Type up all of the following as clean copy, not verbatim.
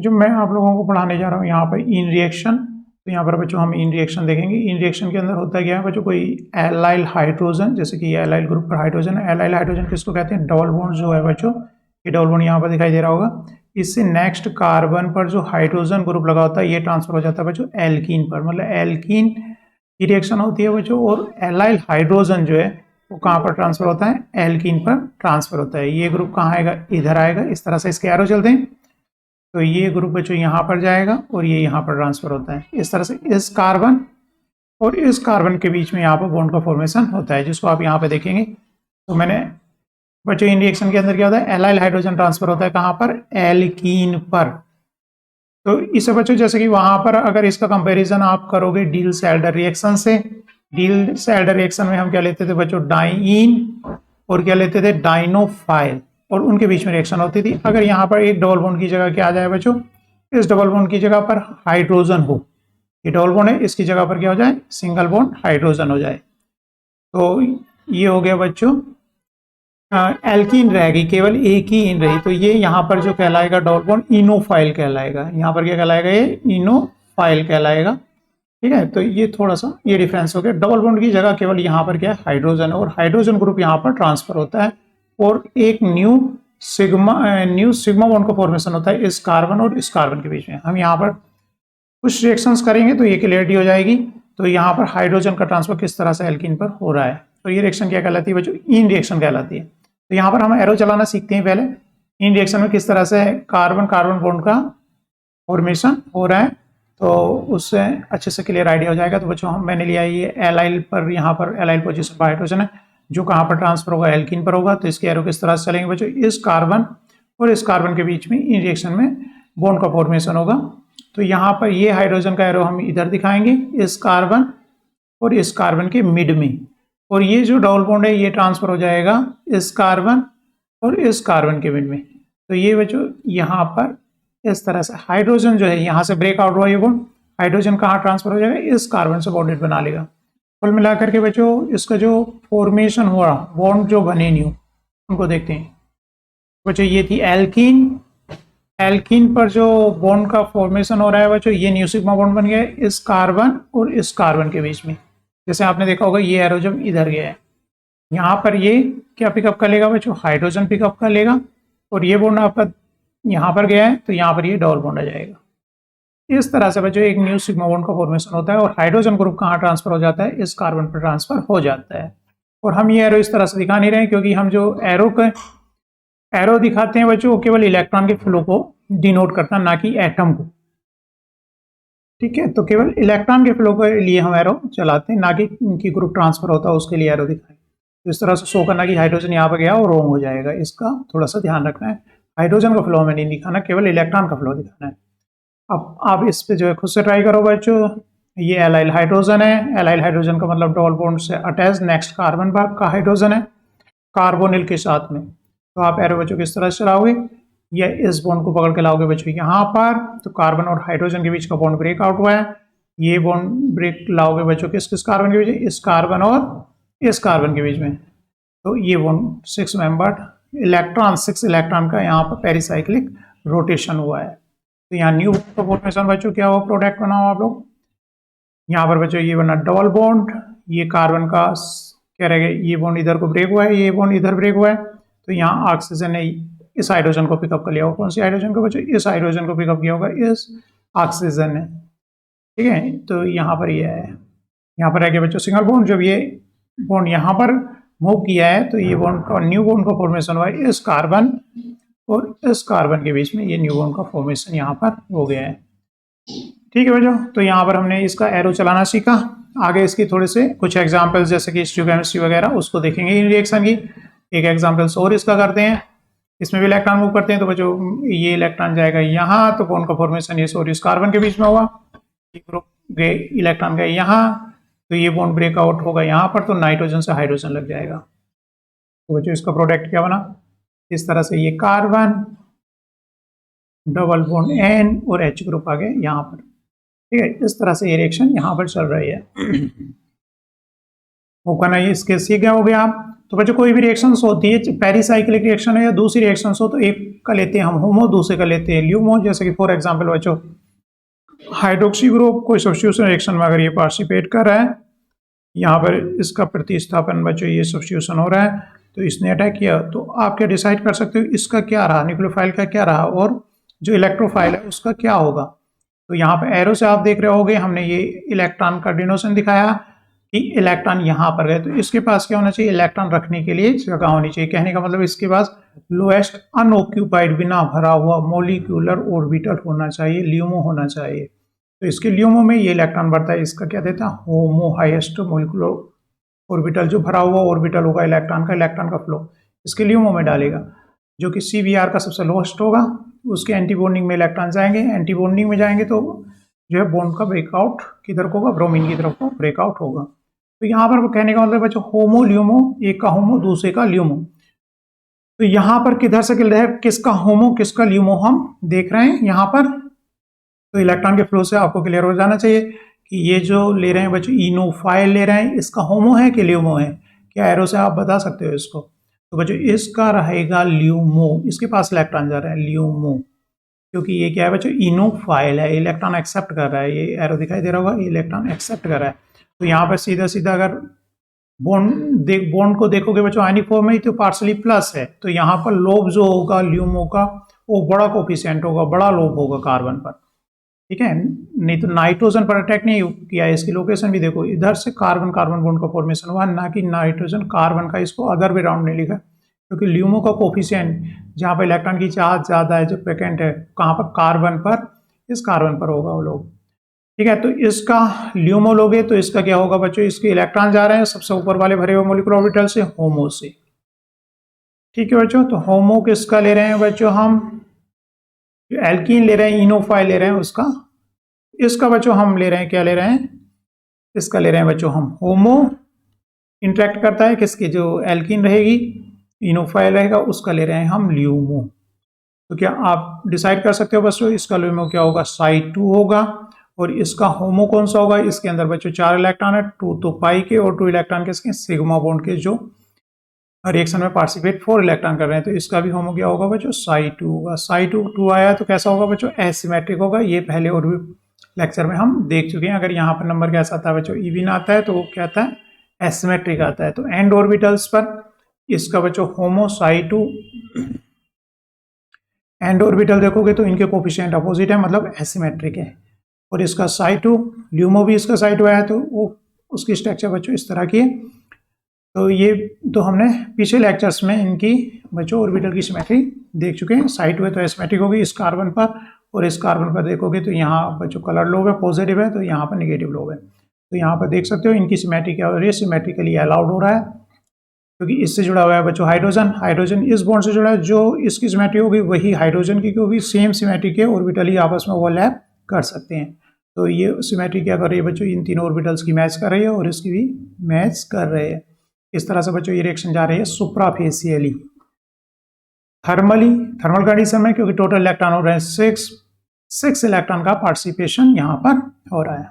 जो मैं आप लोगों को पढ़ाने जा रहा हूँ यहाँ पर इन रिएक्शन। तो यहाँ पर बच्चों हम इन रिएक्शन देखेंगे। इन रिएक्शन के अंदर होता क्या है बच्चों, कोई एलाइल हाइड्रोजन, जैसे कि ये एलाइल ग्रुप पर हाइड्रोजन है। एलाइल हाइड्रोजन किसको कहते हैं? डबल बॉन्ड जो है बच्चों, ये डबल बॉन्ड यहाँ पर दिखाई दे रहा होगा। इससे नेक्स्ट कार्बन पर जो हाइड्रोजन ग्रुप लगा होता है ये ट्रांसफर हो जाता है बच्चों एल्कीन पर। मतलब एल्कीन की रिएक्शन होती है बच्चों, और एलाइल हाइड्रोजन जो है वो कहाँ पर ट्रांसफर होता है? एल्कीन पर ट्रांसफर होता है। ये ग्रुप कहाँ आएगा? इधर आएगा। इस तरह से इसके एरो चलते हैं। तो ये ग्रुप बच्चों यहाँ पर जाएगा और ये यहाँ पर ट्रांसफर होता है। इस तरह से इस कार्बन और इस कार्बन के बीच में यहाँ पर बॉन्ड का फॉर्मेशन होता है, जिसको आप यहाँ पे देखेंगे। तो मैंने बच्चों इन रिएक्शन के अंदर क्या होता है? एलाइल हाइड्रोजन ट्रांसफर होता है कहाँ पर? एल्कीन पर। तो इसे बच्चों जैसे कि वहां पर अगर इसका कंपैरिजन आप करोगे डील्स एल्डर रिएक्शन से, डील्स एल्डर रिएक्शन में हम क्या लेते थे बच्चों? डाइईन, और क्या लेते थे? डाइनोफाइल, और उनके बीच में रिएक्शन होती थी। अगर यहाँ पर एक डबल बॉन्ड की जगह क्या आ जाए बच्चों? इस डबल बॉन्ड की जगह पर हाइड्रोजन हो, ये डबल बॉन्ड है, इसकी जगह पर क्या हो जाए? सिंगल बॉन्ड हाइड्रोजन हो जाए। तो ये हो गया बच्चों एल्कीन रह गई, केवल एक ही इन रही। तो ये यहाँ पर जो कहलाएगा डबल बॉन्ड इनोफाइल कहलाएगा। यहाँ पर क्या कहलाएगा? ये इनोफाइल कहलाएगा। ठीक है, तो ये थोड़ा सा ये डिफरेंस हो गया। डबल बॉन्ड की जगह केवल यहाँ पर क्या है? हाइड्रोजन, और हाइड्रोजन ग्रुप यहाँ पर ट्रांसफर होता है और एक न्यू सिग्मा बॉन्ड का फॉर्मेशन होता है इस कार्बन और इस कार्बन के बीच में। हम यहाँ पर कुछ रिएक्शंस करेंगे तो ये क्लियरिटी हो जाएगी। तो यहाँ पर हाइड्रोजन का ट्रांसफर किस तरह से एल्कीन पर हो रहा है। तो ये रिएक्शन क्या कहलाती है बच्चों? इन रिएक्शन कहलाती है। तो यहाँ पर हम एरो चलाना सीखते हैं पहले। इन रिएक्शन में किस तरह से कार्बन कार्बन बॉन्ड का फॉर्मेशन हो रहा है, तो उससे अच्छे से क्लियर आइडिया हो जाएगा। तो बच्चों मैंने लिया ये एलाइल पर, यहाँ पर एलाइल पोजीशन पर हाइड्रोजन है, जो कहाँ पर ट्रांसफर होगा? एल्कीन पर होगा। तो इसके एरो किस तरह से चलेंगे बच्चों? इस कार्बन और इस कार्बन के बीच में इन रिएक्शन में बॉन्ड का फॉर्मेशन होगा। तो यहाँ पर ये हाइड्रोजन का एरो हम इधर दिखाएंगे, इस कार्बन और इस कार्बन के मिड में, और ये जो डबल बॉन्ड है ये ट्रांसफर हो जाएगा इस कार्बन और इस कार्बन के मिड में। तो ये बच्चों यहाँ पर इस तरह से हाइड्रोजन जो है यहाँ से ब्रेक आउट हुआ, ये बॉन्ड हाइड्रोजन कहाँ ट्रांसफर हो जाएगा? इस कार्बन से बॉन्डेड बना लेगा। कुल मिलाकर के बच्चों इसका जो फॉर्मेशन हुआ, बॉन्ड जो बने न्यू, उनको देखते हैं बच्चों। ये थी एल्कीन, एल्कीन पर जो बॉन्ड का फॉर्मेशन हो रहा है बच्चों, ये न्यू सिग्मा बॉन्ड बन गया है इस कार्बन और इस कार्बन के बीच में। जैसे आपने देखा होगा ये एरो जब इधर गया है, यहाँ पर ये क्या पिकअप कर लेगा बच्चों? हाइड्रोजन पिकअप कर लेगा, और ये बॉन्ड आपका यहाँ पर गया है तो यहाँ पर ये डबल बॉन्ड आ जाएगा। इस तरह से बच्चों एक न्यू सिग्मा बॉन्ड का फॉर्मेशन होता है, और हाइड्रोजन ग्रुप कहाँ ट्रांसफर हो जाता है? इस कार्बन पर ट्रांसफर हो जाता है। और हम ये एरो इस तरह से दिखा नहीं रहे, क्योंकि हम जो एरो दिखाते हैं बच्चों वो केवल इलेक्ट्रॉन के फ्लो को डिनोट करता है, ना कि एटम को। ठीक है, तो केवल इलेक्ट्रॉन के फ्लो के लिए हम एरो चलाते हैं, ना कि उनकी ग्रुप ट्रांसफर होता है उसके लिए एरो दिखाएं। तो इस तरह से शो करना कि हाइड्रोजन यहाँ पर गया और रॉन्ग हो जाएगा, इसका थोड़ा सा ध्यान रखना है। हाइड्रोजन का फ्लो हमें नहीं दिखाना, केवल इलेक्ट्रॉन का फ्लो दिखाना है। अब आप इस पे जो है खुद से ट्राई करो बच्चों। ये एलाइल हाइड्रोजन है, एलाइल हाइड्रोजन का मतलब डबल बॉन्ड से अटैच नेक्स्ट कार्बन का हाइड्रोजन है कार्बोनिल के साथ में। तो आप एरो बच्चों किस तरह से चलाओगे? या इस बॉन्ड को पकड़ के लाओगे बच्चों यहाँ पर, तो कार्बन और हाइड्रोजन के बीच का बॉन्ड ब्रेक आउट हुआ है। ये बॉन्ड ब्रेक लाओगे बच्चों किस किस कार्बन के बीच? इस कार्बन और इस कार्बन के बीच में। तो ये बॉन्ड 6 मेंबर्ड इलेक्ट्रॉन, 6 इलेक्ट्रॉन का यहाँ पर पेरिसाइक्लिक रोटेशन हुआ है। तो यहाँ न्यू फॉर्मेशन बच्चों क्या हुआ? प्रोडक्ट बनाओ आप लोग। यहाँ पर बच्चों ये बना डबल बॉन्ड, ये कार्बन का क्या रहेगा? ये बॉन्ड इधर को ब्रेक हुआ है, ये बॉन्ड इधर ब्रेक हुआ है। तो यहाँ ऑक्सीजन ने इस हाइड्रोजन को पिकअप कर लिया होगा। कौन सी हाइड्रोजन को बच्चों? इस हाइड्रोजन को पिकअप किया होगा इस ऑक्सीजन ने। ठीक है, तो यहाँ पर ये है, यहाँ पर है कि बच्चों सिंगल बॉन्ड। जब ये बॉन्ड यहाँ पर मूव किया है तो ये बॉन्ड का न्यू बॉन्ड का फॉर्मेशन हुआ है इस कार्बन और इस कार्बन के बीच में। ये न्यू बॉन्ड का फॉर्मेशन यहाँ पर हो गया है। ठीक है बच्चों, तो यहाँ पर हमने इसका एरो चलाना सीखा। आगे इसकी थोड़े से कुछ एग्जाम्पल्स जैसे कि स्टीरियोकेमिस्ट्री वगैरह उसको देखेंगे इन रिएक्शन की। एक एग्जाम्पल्स और इसका करते हैं, इसमें भी इलेक्ट्रॉन मूव करते हैं। तो बच्चों ये इलेक्ट्रॉन जाएगा यहाँ, तो बॉन्ड का फॉर्मेशन ये और इस कार्बन के बीच में हुआ। ग्रुप गए, इलेक्ट्रॉन गए यहाँ, तो ये बॉन्ड ब्रेकआउट होगा यहाँ पर, तो नाइट्रोजन से हाइड्रोजन लग जाएगा। तो बच्चों इसका प्रोडक्ट क्या बना? इस तरह से ये कार्बन डबल बॉन्ड N और H ग्रुप आ गए यहाँ पर। ठीक है, इस तरह से ये रिएक्शन यहाँ पर चल रही है। होगा ना, ये इसके सीख गए होगे आप। तो बच्चों कोई भी रिएक्शंस होती है, पेरिसाइक्लिक रिएक्शन है या दूसरी रिएक्शंस हो, तो एक का लेते हैं हम होमो, दूसरे का लेते हैं ल्यूमो। जैसे कि फॉर एग्जांपल बच्चों हाइड्रोक्सी ग्रुप कोई सब्स्टिट्यूशन रिएक्शन में अगर ये पार्टिसिपेट कर रहा है, यहाँ पर इसका प्रतिस्थापन बच्चों ये सब्स्टिट्यूशन हो रहा है, तो इसने अटैक किया, तो आप क्या डिसाइड कर सकते हो इसका क्या रहा, न्यूक्लियोफाइल का क्या रहा और जो इलेक्ट्रोफाइल है उसका क्या होगा। तो यहाँ पर एरो से आप देख रहे होगे हमने ये इलेक्ट्रॉन का डिनोशन दिखाया कि इलेक्ट्रॉन यहाँ पर गए, तो इसके पास क्या होना चाहिए, इलेक्ट्रॉन रखने के लिए जगह होनी चाहिए। कहने का मतलब इसके पास लोएस्ट अनऑक्यूपाइड बिना भरा हुआ मोलिक्यूलर ऑर्बिटल होना चाहिए, ल्यूमो होना चाहिए। तो इसके ल्यूमो में ये इलेक्ट्रॉन बढ़ता है, इसका क्या देता है, होमो, हाईएस्ट मोलिकुलर ऑर्बिटल, जो भरा हुआ ऑर्बिटल होगा इलेक्ट्रॉन का फ्लो इसके ल्यूमो में डालेगा, जो कि CBr का सबसे लोएस्ट होगा। उसके एंटी बॉन्डिंग में इलेक्ट्रॉन जाएंगे, एंटी बॉन्डिंग में जाएंगे तो जो है बॉन्ड का ब्रेकआउट किधर को होगा, ब्रोमीन की तरफ को ब्रेकआउट होगा। तो यहाँ पर कहने का मतलब बच्चों होमो ल्यूमो, एक का होमो दूसरे का ल्यूमो। तो यहाँ पर किधर से किधर है, किसका होमो किसका ल्यूमो हम देख रहे हैं यहाँ पर। तो इलेक्ट्रॉन के फ्लो से आपको क्लियर हो जाना चाहिए कि ये जो ले रहे हैं बच्चों इनोफाइल ले रहे हैं, इसका होमो है कि ल्यूमो है, क्या एरो से आप बता सकते हो इसको। तो बच्चों इसका रहेगा ल्यूमो, इसके पास इलेक्ट्रॉन जा रहा है ल्यूमो, क्योंकि ये क्या है बच्चों इनोफाइल है, इलेक्ट्रॉन एक्सेप्ट कर रहा है, ये एरो दिखाई दे रहा होगा, इलेक्ट्रॉन एक्सेप्ट कर रहा है। तो यहाँ पर सीधा सीधा अगर बॉन्ड को देखोगे बच्चों आयनिक फॉर्म में, तो पार्शली प्लस है, तो यहाँ पर लोब जो होगा ल्यूमो का वो बड़ा कोफिशिएंट होगा, बड़ा लोब होगा कार्बन पर, ठीक है। नहीं तो नाइट्रोजन पर अटैक नहीं किया, इसकी लोकेशन भी देखो, इधर से कार्बन कार्बन बॉन्ड का फॉर्मेशन हुआ, ना कि नाइट्रोजन कार्बन का, इसको अदर वे राउंड नहीं लिखा, क्योंकि ल्यूमो का कोफिशिएंट जहाँ पर इलेक्ट्रॉन की चार्ज ज़्यादा है, जो वैकेंट है कहाँ पर, कार्बन पर, इस कार्बन पर होगा वो लोग, ठीक है। तो इसका ल्यूमो लोगे तो इसका क्या होगा बच्चों, इसके इलेक्ट्रॉन जा रहे हैं सबसे ऊपर वाले भरे हुए मोलिकुलर ऑर्बिटल से होमो से, ठीक है बच्चों। तो होमो किसका ले रहे हैं बच्चों, हम एल्कीन ले रहे हैं, इनोफाइल ले रहे हैं उसका, इसका बच्चों हम ले रहे हैं, क्या ले रहे हैं, इसका ले रहे हैं बच्चों हम होमो, इंटरेक्ट करता है किसकी, जो एल्कीन रहेगी, इनोफाइल रहेगा, उसका ले रहे हैं हम ल्यूमो। तो क्या आप डिसाइड कर सकते हो बच्चों, इसका ल्यूमो क्या होगा, साइड 2 होगा, और इसका होमो कौन सा होगा, इसके अंदर बच्चों 4 इलेक्ट्रॉन है, 2 तो पाई के और 2 इलेक्ट्रॉन किसके, सिग्मा बॉन्ड के, जो रिएक्शन में पार्टिसिपेट 4 इलेक्ट्रॉन कर रहे हैं। तो इसका भी होमो क्या होगा बच्चों, साई 2 होगा। साई 2 आया तो कैसा होगा बच्चों, एसिमेट्रिक होगा। ये पहले और भी लेक्चर में हम देख चुके हैं। अगर यहाँ पर नंबर कैसा आता है बच्चों, इवन आता है, तो वो क्या आता है, एसिमेट्रिक आता है। तो एंड ऑर्बिटल्स पर इसका बच्चों होमो साई 2, एंड ऑर्बिटल देखोगे तो इनके कोफिशिएंट अपोजिट है, मतलब एसिमेट्रिक है। और इसका साई 2, ल्यूमो भी इसका साई 2 आया, तो वो उसकी स्ट्रक्चर बच्चों इस तरह की है। तो ये तो हमने पिछले लेक्चर्स में इनकी बच्चों ऑर्बिटल की सिमेट्री देख चुके हैं। साई 2 है तो एसिमेट्रिक होगी इस कार्बन पर, और इस कार्बन पर देखोगे तो यहाँ बच्चों कलर लोब है, पॉजिटिव है, तो यहाँ पर निगेटिव लोब है। तो यहाँ पर देख सकते हो इनकी सिमेट्री क्या हो रही है, सिमेट्रिकली अलाउड हो रहा है, क्योंकि इससे जुड़ा हुआ है बच्चों हाइड्रोजन, हाइड्रोजन इस बॉन्ड से जुड़ा है, जो इसकी सिमेट्री होगी वही हाइड्रोजन की होगी, सेम सिमेट्री के ऑर्बिटल ही आपस में ओवरलैप कर सकते हैं। तो ये सिमेट्री क्या कर रही है बच्चों, इन तीनों ऑर्बिटल्स की मैच कर रही है और इसकी भी मैच कर रहे हैं। इस तरह से बच्चों ये रिएक्शन जा रही है सुप्राफेशियली, थर्मल कंडीशन में, क्योंकि टोटल इलेक्ट्रॉन हो रहे हैं 6 इलेक्ट्रॉन का पार्टिसिपेशन यहाँ पर हो रहा है।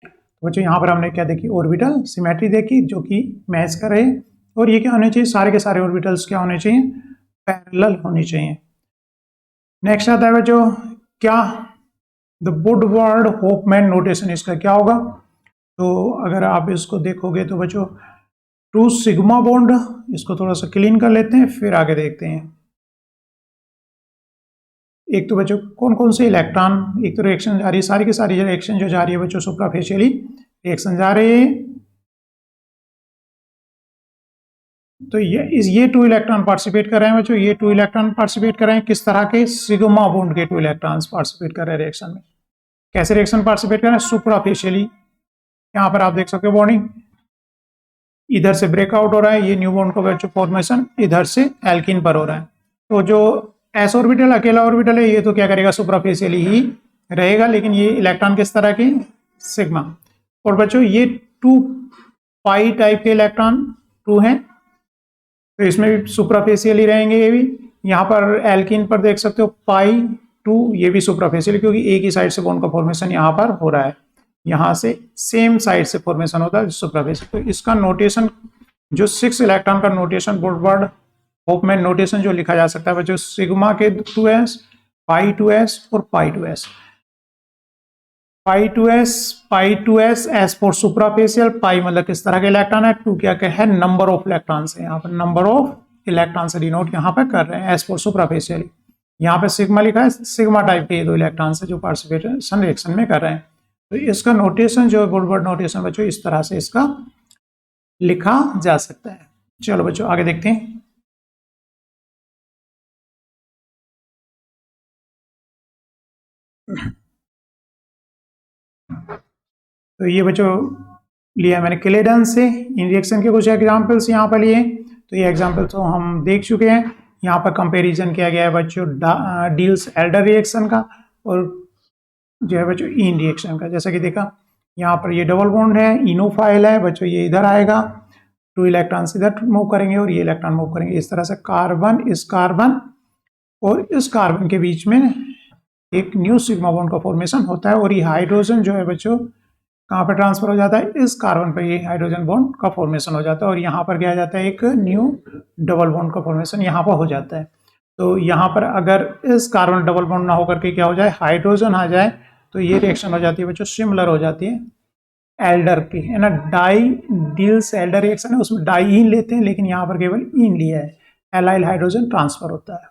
तो बच्चों यहाँ पर हमने क्या देखी, ऑर्बिटल सिमेट्री देखी जो कि मैच कर रहे हैं। और ये क्या होने चाहिए, सारे के सारे ऑर्बिटल्स क्या होने चाहिए, पैरेलल होने चाहिए। नेक्स्ट आता है बच्चों क्या, द वुडवर्ड होफमैन नोटेशन, इसका क्या होगा। तो अगर आप इसको देखोगे तो बच्चों 2 सिग्मा बॉन्ड, इसको थोड़ा सा क्लीन कर लेते हैं फिर आगे देखते हैं। एक तो बच्चों कौन कौन से इलेक्ट्रॉन, एक तो रिएक्शन जा रही है, सारी की सारी रिएक्शन जो जा रही है बच्चों सुप्राफेशियली रिएक्शन जा रही है। तो ये 2 इलेक्ट्रॉन पार्टिसिपेट कर रहे हैं बच्चों, ये 2 इलेक्ट्रॉन पार्टिसिपेट कर रहे हैं, किस तरह के, सिग्मा बॉन्ड के 2 इलेक्ट्रॉन्स पार्टिसिपेट कर रहे हैं रिएक्शन में। कैसे रिएक्शन पार्टिसिपेट कर रहे हैं, सुप्राफेशियली। यहाँ पर आप देख सकते हो बॉन्डिंग, इधर से ब्रेकआउट हो रहा है, ये न्यू बॉन्ड का बच्चों फॉर्मेशन इधर से एल्कीन पर हो रहा है। तो जो एस ऑर्बिटल अकेला ऑर्बिटल है, ये तो क्या करेगा, सुप्राफेशियली ही रहेगा, लेकिन ये इलेक्ट्रॉन किस तरह के, सिग्मा। और बच्चों ये 2 पाई टाइप के इलेक्ट्रॉन 2 हैं, तो इसमें भी सुप्राफेशियली रहेंगे ये भी। यहाँ पर एल्कीन पर देख सकते हो पाई 2, ये भी सुप्राफेशियली, क्योंकि एक ही साइड से बॉन्ड का फॉर्मेशन यहाँ पर हो रहा है। यहाँ से सेम साइड से फॉर्मेशन होता है सुपराफेशियल। तो इसका नोटेशन जो 6 इलेक्ट्रॉन का नोटेशन वुडवर्ड होफमैन नोटेशन जो लिखा जा सकता है बच्चों, सिग्मा के 2s, पाई 2s और pi 2s। Pi two s s for suprafacial, pi मतलब किस तरह के इलेक्ट्रॉन है, टू क्या है नंबर ऑफ इलेक्ट्रॉन है, यहाँ पर नंबर ऑफ इलेक्ट्रॉन से डिनोट यहाँ पर कर रहे हैं एस फॉर सुपराफेशियल। यहाँ पे सिग्मा लिखा है, सिग्मा टाइप के 2 इलेक्ट्रॉन से जो पार्टिसिपेशन रिएक्शन में कर रहे हैं। तो इसका नोटेशन जो वुडवर्ड नोटेशन बच्चों इस तरह से इसका लिखा जा सकता है। चलो बच्चों आगे देखते हैं। तो ये बच्चों लिया मैंने क्लेडन से इन रिएक्शन के कुछ एग्जांपल्स यहाँ पर लिए। तो ये एग्जांपल तो हम देख चुके हैं। यहाँ पर कंपैरिजन किया गया है बच्चों डील्स एल्डर रिएक्शन का और जो है बच्चों इन रिएक्शन का। जैसा कि देखा यहाँ पर ये डबल बॉन्ड है, इनोफाइल है बच्चों, ये इधर आएगा, 2 इलेक्ट्रॉन इधर मूव करेंगे और ये इलेक्ट्रॉन मूव करेंगे। इस तरह से कार्बन और इस कार्बन के बीच में एक न्यू सिग्मा बॉन्ड का फॉर्मेशन होता है और ये हाइड्रोजन जो है बच्चों कहाँ पर ट्रांसफर हो जाता है, इस कार्बन पर ये हाइड्रोजन बॉन्ड का फॉर्मेशन हो जाता है और यहाँ पर क्या जाता है, एक न्यू डबल बॉन्ड का फॉर्मेशन यहाँ पर हो जाता है। तो यहाँ पर अगर इस कार्बन डबल बॉन्ड ना होकर के क्या हो जाए, हाइड्रोजन आ जाए, तो ये रिएक्शन हो जाती है बच्चों सिमिलर हो जाती है एल्डर की, है ना। डाई डील्स एल्डर रिएक्शन है, उसमें डाई इन लेते हैं, लेकिन यहाँ पर केवल इन लिया है, एलाइल हाइड्रोजन ट्रांसफर होता है।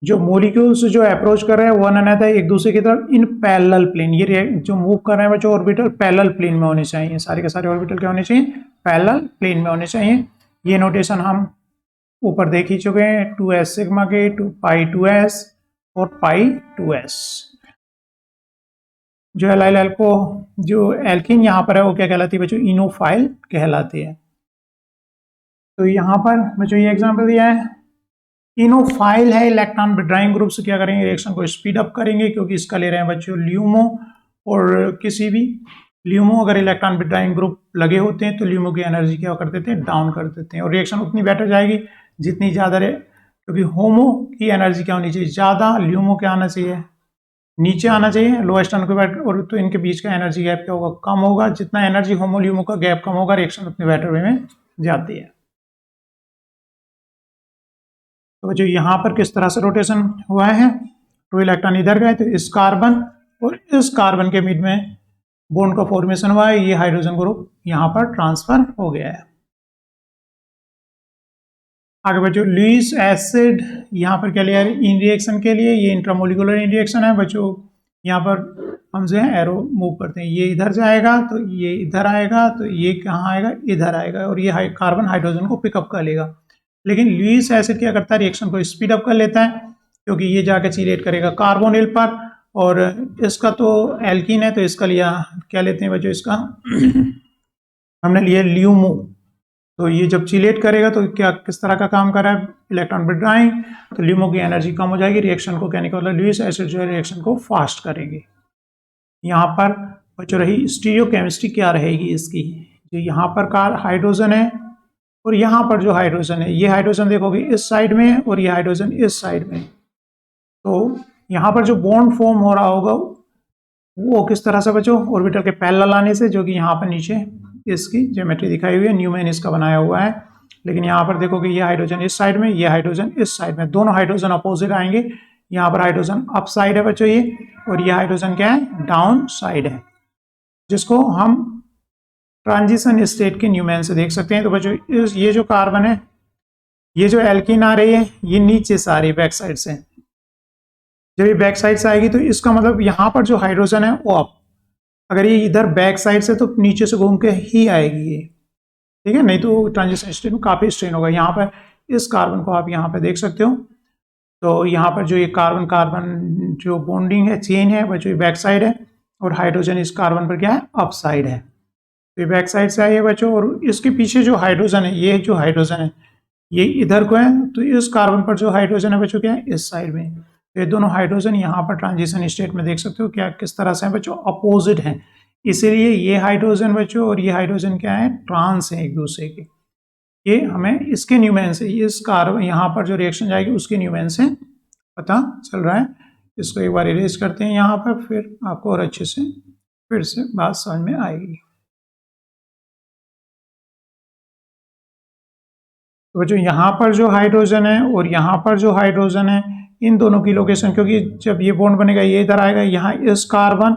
जो मोलिक्यूल्स जो अप्रोच कर रहे हैं वन अनदर एक दूसरे की तरफ इन पैरेलल प्लेन, ये जो मूव कर रहे हैं बच्चों ऑर्बिटल पैरेलल प्लेन में होने चाहिए, सारे के सारे ऑर्बिटल क्या होने चाहिए, पैरेलल प्लेन में होने चाहिए। ये नोटेशन हम ऊपर देख ही चुके हैं, 2s सिग्मा के, पाई 2s और पाई 2s। जो एलाइल एल्को जो एल्किन यहाँ पर है वो क्या कहलाती है बच्चों, इनोफाइल कहलाती है। तो यहाँ पर बच्चों ये एग्जाम्पल दिया है, इनोफाइल है, इलेक्ट्रॉन विड्राइंग ग्रुप से क्या करेंगे, रिएक्शन को स्पीड अप करेंगे, क्योंकि इसका ले रहे हैं बच्चों ल्यूमो, और किसी भी ल्यूमो अगर इलेक्ट्रॉन विड्राइंग ग्रुप लगे होते हैं तो ल्यूमो की एनर्जी क्या कर देते हैं, डाउन कर देते हैं, और रिएक्शन उतनी बेटर जाएगी जितनी ज़्यादा क्योंकि होमो की एनर्जी क्या होनी चाहिए, ज़्यादा, ल्यूमो क्या आना चाहिए, नीचे आना चाहिए, लोएस्ट अनक्यूबेट, और तो इनके बीच का एनर्जी गैप क्या होगा, कम होगा। जितना एनर्जी होमो ल्यूमो का गैप कम होगा, रिएक्शन उतनी बेटर वे में जाती है। तो जो यहाँ पर किस तरह से रोटेशन हुआ है, 2 इलेक्ट्रॉन इधर गए तो इस कार्बन और इस कार्बन के बीच में बॉन्ड का फॉर्मेशन हुआ है, ये हाइड्रोजन ग्रुप यहाँ पर ट्रांसफर हो गया है। आगे बच्चों लुईस एसिड यहाँ पर क्या लिया है, इन रिएक्शन के लिए, ये इंट्रामोलिकुलर इन रिएक्शन है बच्चों। यहाँ पर हम जो है एरो मूव करते हैं, ये इधर जाएगा तो ये इधर आएगा, तो ये कहाँ आएगा, इधर आएगा, और ये कार्बन हाइड्रोजन को पिकअप कर लेगा। लेकिन लुईस एसिड क्या करता है, रिएक्शन को स्पीड अप कर लेता है, क्योंकि ये जाकर चिलेट करेगा कार्बोनिल पर, और इसका तो एल्कीन है तो इसका लिया क्या लेते हैं बच्चों, इसका हमने लिया ल्यूमो। तो ये जब चिलेट करेगा तो क्या किस तरह का काम कर रहा है, इलेक्ट्रॉन विड्राइंग, तो ल्यूमो की एनर्जी कम हो जाएगी, रिएक्शन को क्या निकाला, लुईस एसिड जो है रिएक्शन को फास्ट करेंगे। यहाँ पर बच्चों रही स्टीरियोकेमिस्ट्री क्या रहेगी इसकी, जो यहाँ पर हाइड्रोजन है और यहाँ पर जो हाइड्रोजन है, ये हाइड्रोजन देखोगे इस साइड में और ये हाइड्रोजन इस साइड में, तो यहाँ पर जो बॉन्ड फॉर्म हो रहा होगा वो किस तरह से बच्चों, ऑर्बिटल के पैरेलल आने से, जो कि यहाँ पर नीचे इसकी ज्योमेट्री दिखाई हुई है, न्यूमैन इसका बनाया हुआ है। लेकिन यहाँ पर देखोगे ये हाइड्रोजन इस साइड में, ये हाइड्रोजन इस साइड में, दोनों हाइड्रोजन अपोजिट आएंगे। यहाँ पर हाइड्रोजन अप साइड है बच्चों ये, और ये हाइड्रोजन क्या है, डाउन साइड है, जिसको हम ट्रांजिशन स्टेट के न्यूमैन से देख सकते हैं। तो बच्चों ये जो कार्बन है, ये जो एल्कीन आ रही है, ये नीचे से आ रही है बैक साइड से, जब ये बैक साइड से आएगी तो इसका मतलब यहाँ पर जो हाइड्रोजन है वो अप, अगर ये इधर बैक साइड से तो नीचे से घूम के ही आएगी ये, ठीक है, नहीं तो ट्रांजिशन स्टेट में काफी स्ट्रेन होगा। यहाँ पर इस कार्बन को आप यहाँ पे देख सकते हो, तो यहाँ पर जो ये कार्बन कार्बन जो बॉन्डिंग है, चेन है बच्चों, ये बैक साइड है, और हाइड्रोजन इस कार्बन पर क्या है, अप साइड है, तो ये बैक साइड से आई है बच्चों। और इसके पीछे जो हाइड्रोजन है, ये जो हाइड्रोजन है ये इधर को है, तो इस कार्बन पर जो हाइड्रोजन है बच्चों क्या है, इस साइड में, तो ये दोनों हाइड्रोजन यहाँ पर ट्रांजिशन स्टेट में देख सकते हो क्या किस तरह से है बच्चों, अपोजिट हैं। इसीलिए ये हाइड्रोजन बच्चों और ये हाइड्रोजन क्या है, ट्रांस है एक दूसरे के। ये हमें इसके न्यूमैन से, इस कार्बन यहाँ पर जो रिएक्शन जाएगी उसके न्यूमैन से पता चल रहा है। इसको एक बार इरेज करते हैं यहाँ पर, फिर आपको और अच्छे से फिर से बात समझ में आएगी। तो जो यहाँ पर जो हाइड्रोजन है और यहाँ पर जो हाइड्रोजन है, इन दोनों की लोकेशन, क्योंकि जब ये बॉन्ड बनेगा ये इधर आएगा, यहाँ इस कार्बन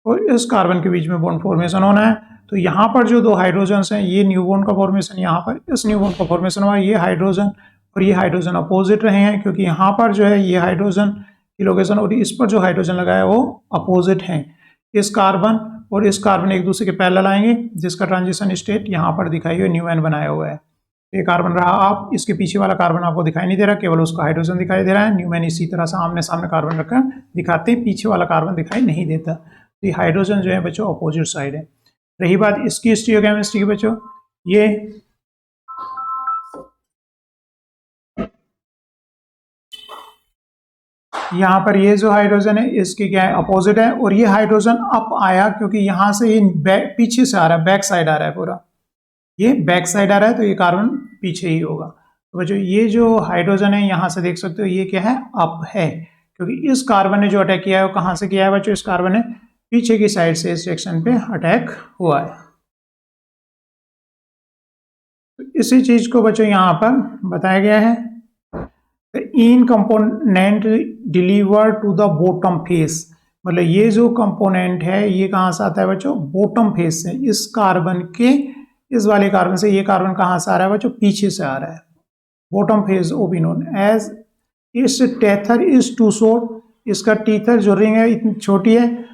और इस कार्बन के बीच में बॉन्ड फॉर्मेशन होना है। तो यहाँ पर जो दो हाइड्रोजन्स हैं, ये न्यू बॉन्ड का फॉर्मेशन, यहाँ पर इस न्यू बॉन्ड का फॉर्मेशन हुआ। ये हाइड्रोजन और ये हाइड्रोजन अपोजिट रहे हैं, क्योंकि यहाँ पर जो है ये हाइड्रोजन की लोकेशन और इस पर जो हाइड्रोजन लगा है वो अपोजिट है। इस कार्बन और इस कार्बन एक दूसरे के पैरेलल आएंगे, जिसका ट्रांजिशन स्टेट यहाँ पर दिखाई हुई न्यू एन बनाया हुआ है। ये कार्बन रहा, आप इसके पीछे वाला कार्बन आपको दिखाई नहीं दे रहा, केवल उसका हाइड्रोजन दिखाई दे रहा है। न्यूमैन इसी तरह से आमने सामने कार्बन रखकर दिखाते हैं, पीछे वाला कार्बन दिखाई नहीं देता। तो ये हाइड्रोजन जो है बच्चों अपोजिट साइड है। रही बात इसकी स्टीरियोकेमिस्ट्री की बच्चों, ये यहाँ पर ये जो हाइड्रोजन है इसकी क्या है, अपोजिट है। और ये हाइड्रोजन अप आया क्योंकि यहाँ से ये पीछे से आ रहा है, बैक साइड आ रहा है पूरा, ये बैक साइड आ रहा है, तो ये कार्बन पीछे ही होगा। तो बच्चों ये जो हाइड्रोजन है यहाँ से देख सकते हो ये क्या है, अप है, क्योंकि इस कार्बन ने जो अटैक किया है वो कहाँ से किया है बच्चों, इस कार्बन ने पीछे की साइड से इस सेक्शन पे अटैक हुआ है। तो इसी चीज को बच्चों यहाँ पर बताया गया है, इन component deliver to the bottom face. मतलब ये जो कंपोनेंट है ये कहाँ से आता है बच्चों, बॉटम फेस से। इस कार्बन के, इस वाले कार्बन से ये कार्बन कहाँ से आ रहा है बच्चों, पीछे से आ रहा है। Bottom face O B known as इस टेथर इज टू शॉर्ट, इसका टीथर जो रिंग है इतनी छोटी है,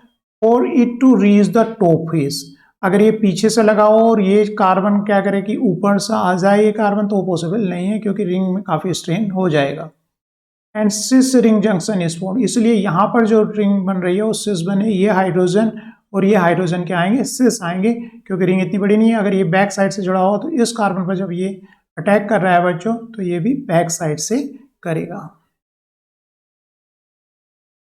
और it to reach the top face. अगर ये पीछे से लगा हो और ये कार्बन क्या करे कि ऊपर से आ जाए ये कार्बन, तो पॉसिबल नहीं है, क्योंकि रिंग में काफी स्ट्रेन हो जाएगा। And this ring junction is form, इसलिए यहाँ पर जो रिंग बन रही है वो सिस बने, ये हाइड्रोजन और ये हाइड्रोजन क्या आएंगे, सिस आएंगे, क्योंकि रिंग इतनी बड़ी नहीं है। अगर ये बैक साइड से जुड़ा हो तो इस कार्बन पर जब ये अटैक कर रहा है बच्चों, तो ये भी बैक साइड से करेगा।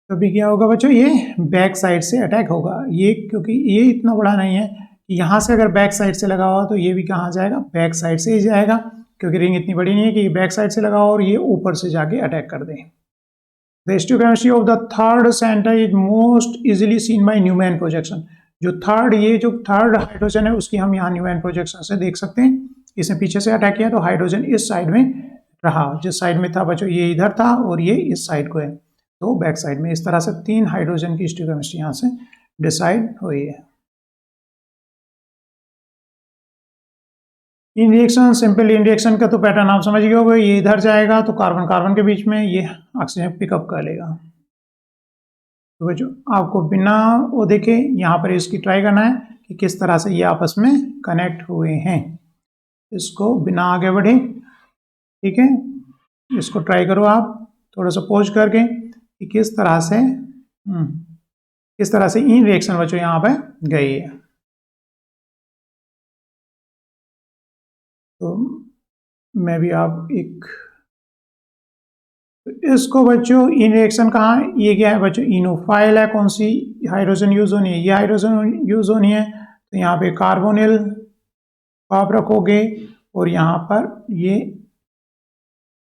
तो भी क्या होगा बच्चों, ये बैक साइड से अटैक होगा। ये क्योंकि ये इतना बड़ा नहीं है, यहाँ से अगर बैक साइड से लगा हुआ तो ये भी कहाँ जाएगा, बैक साइड से ही जाएगा, क्योंकि रिंग इतनी बड़ी नहीं है कि ये बैक साइड से लगा हो और ये ऊपर से जाके अटैक कर दे। The stereochemistry of the third center is most easily seen by Newman projection. जो थर्ड हाइड्रोजन है उसकी हम यहाँ न्यूमैन प्रोजेक्शन से देख सकते हैं। इसने पीछे से अटैक किया तो हाइड्रोजन इस साइड में रहा, जिस साइड में था बच्चों ये इधर था और ये इस साइड को है, तो बैक साइड में। इस तरह से 3 हाइड्रोजन की स्टीरियोकेमिस्ट्री यहाँ से डिसाइड हुई है। इन रिएक्शन, सिंपल इन रिएक्शन का तो पैटर्न आप समझ गए होंगे, ये इधर जाएगा तो कार्बन कार्बन के बीच में ये ऑक्सीजन पिकअप कर लेगा। तो बच्चों आपको बिना वो देखे यहाँ पर इसकी ट्राई करना है कि किस तरह से ये आपस में कनेक्ट हुए हैं, इसको बिना आगे बढ़े, ठीक है। इसको ट्राई करो आप थोड़ा सा पॉज करके कि किस तरह से इन रिएक्शन बच्चों यहाँ पे गई है। तो मैं भी आप एक, तो इसको बच्चों इन रिएक्शन कहाँ, ये क्या है बच्चों, इनोफाइल है। कौन सी हाइड्रोजन यूज होनी है, ये हाइड्रोजन यूज होनी है। तो यहाँ पे कार्बोनिल आप रखोगे और यहाँ पर ये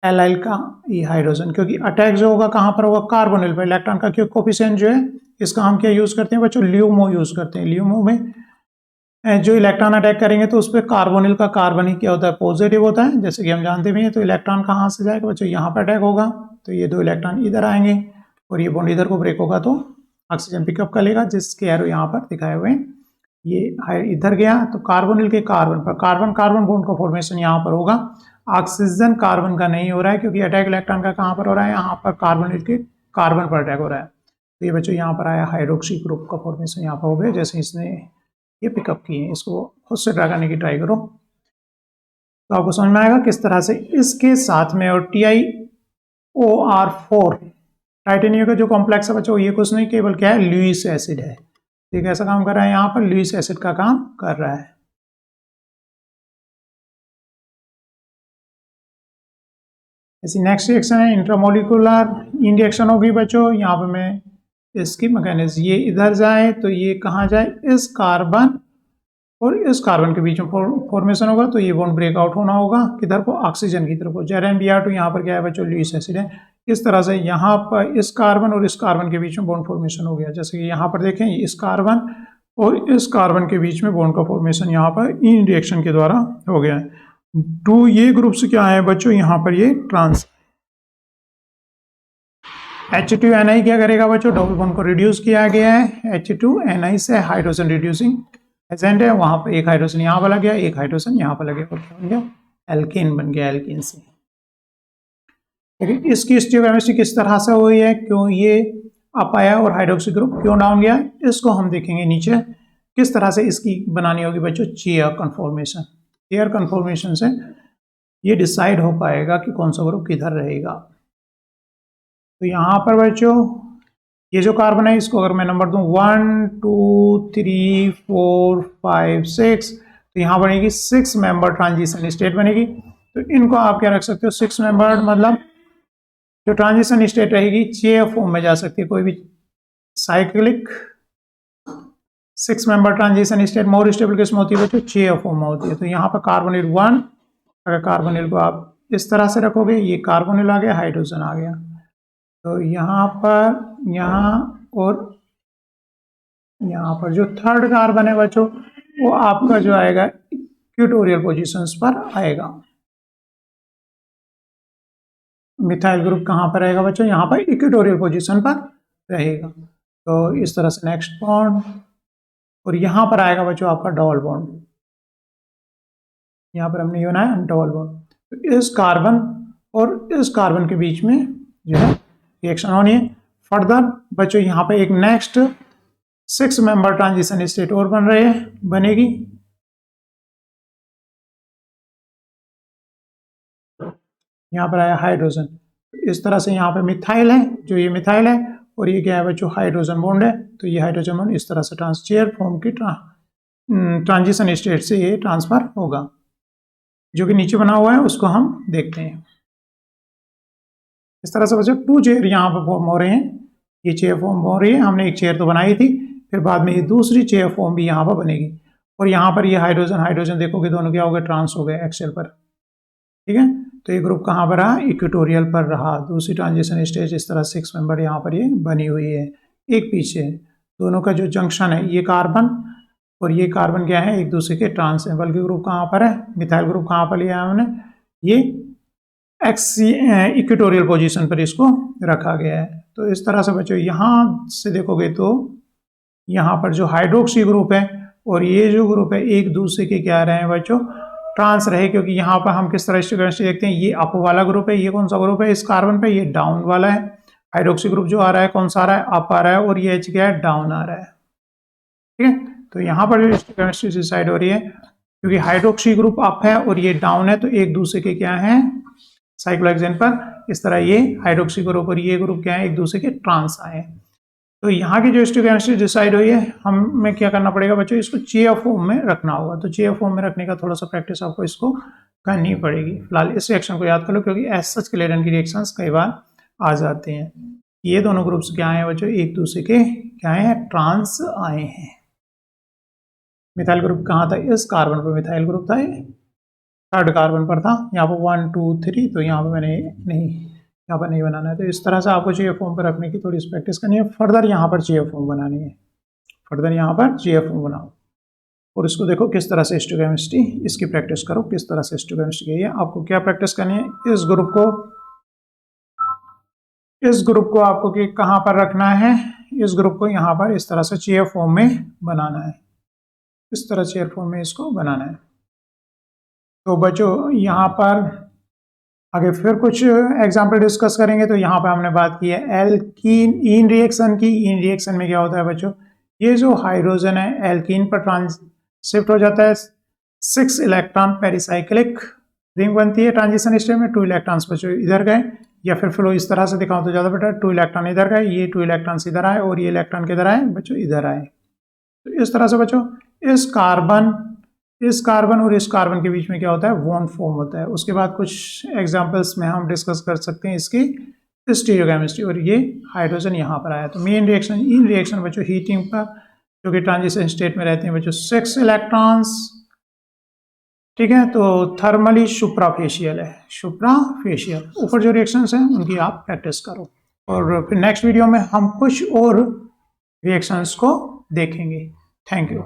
एलाइल का ये हाइड्रोजन, क्योंकि अटैक जो होगा कहाँ पर होगा, कार्बोनिल पर। इलेक्ट्रॉन का क्यों कोफिशिएंट जो है इसका हम क्या यूज करते हैं बच्चों, ल्यूमो यूज करते हैं। ल्यूमो में जो इलेक्ट्रॉन अटैक करेंगे तो उस पर कार्बोनिल का कार्बन ही क्या होता है, पॉजिटिव होता है, जैसे कि हम जानते भी हैं। तो इलेक्ट्रॉन कहाँ से जाएगा बच्चों, यहाँ पर अटैक होगा तो ये 2 इलेक्ट्रॉन इधर आएंगे और ये बॉन्ड इधर को ब्रेक होगा तो ऑक्सीजन पिकअप कर लेगा, जिसके एरो यहाँ पर दिखाए हुए हैं। ये इधर गया तो कार्बोनिल के कार्बन पर कार्बन कार्बन बॉन्ड का फॉर्मेशन यहाँ पर होगा। ऑक्सीजन कार्बन का नहीं हो रहा है, क्योंकि अटैक इलेक्ट्रॉन का कहाँ पर हो रहा है, यहाँ पर कार्बोनिल के कार्बन पर अटैक हो रहा है। तो ये बच्चों यहाँ पर आया हाइड्रोक्सी ग्रुप का फॉर्मेशन यहाँ पर हो गया, जैसे इसने ये पिकअप किए हैं। इसको खुद से ट्राई करने की ट्राई करो तो आपको समझ में आएगा किस तरह से इसके साथ में। और TiOR4 टाइटेनियम का जो कॉम्प्लेक्स है बच्चों, ये कुछ नहीं केवल क्या है, लुईस एसिड है। ये कैसा काम कर रहा है, यहाँ पर लुईस एसिड का काम कर रहा है। ऐसी नेक्स्ट रिएक्शन है इंट्रामोलिकुलर इन रिएक्शन होगी बच्चों। यहाँ पे मैं इसकी मैकेनिज्म, ये इधर जाए तो ये कहाँ जाए, इस कार्बन और इस कार्बन के बीच में फॉर्मेशन होगा, तो ये बॉन्ड ब्रेकआउट होना होगा किधर को, ऑक्सीजन की तरफ को। ZnBr2 यहाँ पर क्या है बच्चों, लुईस एसिड है। इस तरह से यहाँ पर इस कार्बन और इस कार्बन के बीच में बॉन्ड फॉर्मेशन हो गया। जैसे कि यहाँ पर देखें, इस कार्बन और इस कार्बन के बीच में बॉन्ड का फॉर्मेशन यहाँ पर इन रिएक्शन के द्वारा हो गया है। टू ये ग्रुप्स क्या है बच्चों, यहाँ पर ये ट्रांस। H2Ni क्या करेगा बच्चों, डबल बॉन्ड को रिड्यूस किया गया है। H2Ni से हाइड्रोजन रिड्यूसिंग एजेंट है, वहां पर एक हाइड्रोजन यहाँ पर लग गया, एक हाइड्रोजन यहाँ पर लगे, और क्या बन गया, एल्केन बन गया, एल्केन से। लेकिन इसकी स्टियोकेमिस्ट्री किस तरह से हुई है, क्यों ये अप आया और हाइड्रोक्सी ग्रुप क्यों डाउन गया, इसको हम देखेंगे नीचे किस तरह से इसकी बनानी होगी बच्चों, चेयर कन्फॉर्मेशन। चेयर कन्फॉर्मेशन से ये डिसाइड हो पाएगा कि कौन सा ग्रुप किधर रहेगा। तो यहाँ पर बच्चों ये जो कार्बन है, इसको अगर मैं नंबर दूं 1 2 3 4 5 6, तो यहाँ बनेगी 6 मेंबर ट्रांजिशन स्टेट बनेगी। तो इनको आप क्या रख सकते हो, 6 मेंबर, मतलब जो ट्रांजिशन स्टेट रहेगी चेयर फॉर्म में जा सकती है, कोई भी cyclic 6 member transition state more stable किस में होती है बच्चों, चेयर फॉर्म में होती है। तो यहाँ पर कार्बोनिल 1, अगर कार्बोनिल को आप इस तरह से रखोगे, ये कार्बोनिल आ गया, हाइड्रोजन आ गया, तो यहाँ पर, यहाँ और यहाँ पर जो थर्ड कार्बन है बच्चों, वो आपका जो आएगा इक्वेटोरियल पोजीशंस पर आएगा। मिथाइल ग्रुप कहाँ पर रहेगा बच्चों, यहाँ पर इक्वेटोरियल पोजीशन पर रहेगा। तो इस तरह से नेक्स्ट बॉन्ड, और यहाँ पर आएगा बच्चों आपका डबल बॉन्ड, यहाँ पर हमने ये बनाया डबल बॉन्ड। तो इस कार्बन और इस कार्बन के बीच में जो है रिएक्शन होनी है। फर्दर बच्चों यहाँ पे एक नेक्स्ट 6 मेंबर ट्रांजिशन स्टेट और बनेगी। यहाँ पर आया हाइड्रोजन, इस तरह से यहाँ पे मिथाइल है, जो ये मिथाइल है, और ये क्या है बच्चों, हाइड्रोजन बॉन्ड है। तो ये हाइड्रोजन बॉन्ड इस तरह से चेयर फॉर्म की ट्रांजिशन स्टेट से ये ट्रांसफर होगा। जो कि नीचे बना हुआ है उसको हम देखते हैं। इस तरह से बच्चों 2 चेयर यहाँ पर फॉर्म हो रहे हैं, ये चेयर फॉर्म हो रही है। हमने एक चेयर तो बनाई थी, फिर बाद में ये दूसरी चेयर फॉर्म भी यहाँ पर बनेगी। और यहाँ पर ये हाइड्रोजन देखोगे दोनों क्या हो गए, ट्रांस हो गए एक्सेल पर, ठीक है। तो ये ग्रुप कहाँ पर रहा, इक्वेटोरियल पर रहा। दूसरी ट्रांजिशन स्टेज इस तरह 6 मेंबर यहाँ पर ये बनी हुई है, एक पीछे। दोनों का जो जंक्शन है, ये कार्बन और ये कार्बन क्या है, एक दूसरे के ट्रांस है। बल्कि ग्रुप कहाँ पर है, मिथाइल ग्रुप कहाँ पर लिया है हमने, ये इक्वेटोरियल पोजीशन पर इसको रखा गया है। तो इस तरह से बच्चों यहाँ से देखोगे तो यहाँ पर जो हाइड्रोक्सी ग्रुप है और ये जो ग्रुप है, एक दूसरे के क्या रहे हैं बच्चों, ट्रांस रहे। क्योंकि यहाँ पर हम किस तरह स्टियोकेमिस्ट्री देखते हैं, ये अप वाला ग्रुप है, ये कौन सा ग्रुप है इस कार्बन पे, ये डाउन वाला है। हाइड्रोक्सी ग्रुप जो आ रहा है कौन सा आ रहा है, अप आ रहा है, और ये H क्या है, डाउन आ रहा है, ठीक है। तो यहाँ पर जो स्टियोकेमिस्ट्री डिसाइड हो रही है, क्योंकि हाइड्रोक्सी ग्रुप अप है और ये डाउन है, तो एक दूसरे के क्या है, साइक्लोहेक्सेन पर इस तरह ये हाइड्रोक्सी ग्रुप और ये ग्रुप क्या है, एक दूसरे के ट्रांस आए। तो यहाँ की जो स्टियोकेमिस्ट्री डिसाइड हुई है, हमें क्या करना पड़ेगा बच्चों, इसको चेयर फॉर्म में रखना होगा। तो चेयर फॉर्म में रखने का थोड़ा सा प्रैक्टिस आपको इसको करनी पड़ेगी। फिलहाल इस रिएक्शन को याद कर लो, क्योंकि एज सच क्लेरन की रिएक्शंस कई बार आ जाते हैं। ये दोनों ग्रुप्स क्या हैं बच्चों, एक दूसरे के क्या है, ट्रांस आए हैं। मिथाइल ग्रुप कहाँ था, इस कार्बन पर मिथाइल ग्रुप था, ये थर्ड कार्बन पर था। यहाँ पर 1 2 3, तो यहाँ पर मैंने नहीं, यहाँ पर नहीं बनाना है। तो इस तरह से आपको चेयर फॉर्म पर रखने की थोड़ी प्रैक्टिस करनी है। फर्दर यहाँ पर चेयर फॉर्म बनानी है, फर्दर यहाँ पर चेयर फॉर्म बनाओ, और इसको देखो किस तरह से स्टियोकेमिस्ट्री, इसकी प्रैक्टिस करो किस तरह से स्टियोकेमिस्ट्री की है। आपको क्या प्रैक्टिस करनी है, इस ग्रुप को आपको कि कहाँ पर रखना है, इस ग्रुप को यहाँ पर इस तरह से चेयर फॉर्म में बनाना है, इस तरह चेयर फॉर्म में इसको बनाना है। तो बच्चों यहाँ पर आगे फिर कुछ एग्जाम्पल डिस्कस करेंगे। तो यहाँ पर हमने बात की है एल्कीन इन रिएक्शन की। इन रिएक्शन में क्या होता है बच्चों, ये जो हाइड्रोजन है एल्कीन पर शिफ्ट हो जाता है, 6 इलेक्ट्रॉन पेरिसाइक्लिक रिंग बनती है ट्रांजिशन स्टेट में। 2 इलेक्ट्रॉन्स बच्चों इधर गए, या फिर फ्लो इस तरह से दिखाऊं तो ज्यादा बेटर, 2 इलेक्ट्रॉन इधर गए, ये 2 इलेक्ट्रॉन इधर आए, और ये इलेक्ट्रॉन किधर आए बच्चों, इधर आए। तो इस तरह से बच्चों इस कार्बन और इस कार्बन के बीच में क्या होता है, बॉन्ड फॉर्म होता है। उसके बाद कुछ एग्जांपल्स में हम डिस्कस कर सकते हैं इसकी स्टीरियोकेमिस्ट्री। और ये हाइड्रोजन यहाँ पर आया। तो मेन रिएक्शन, इन रिएक्शन बच्चों हीटिंग पर जो कि ट्रांजिशन स्टेट में रहते हैं बच्चों 6 इलेक्ट्रॉन्स। ठीक है, तो थर्मली सुप्राफेशियल है, सुप्राफेशियल। ऊपर जो रिएक्शंस हैं उनकी आप प्रैक्टिस करो, और फिर नेक्स्ट वीडियो में हम कुछ और रिएक्शंस को देखेंगे। Thank you.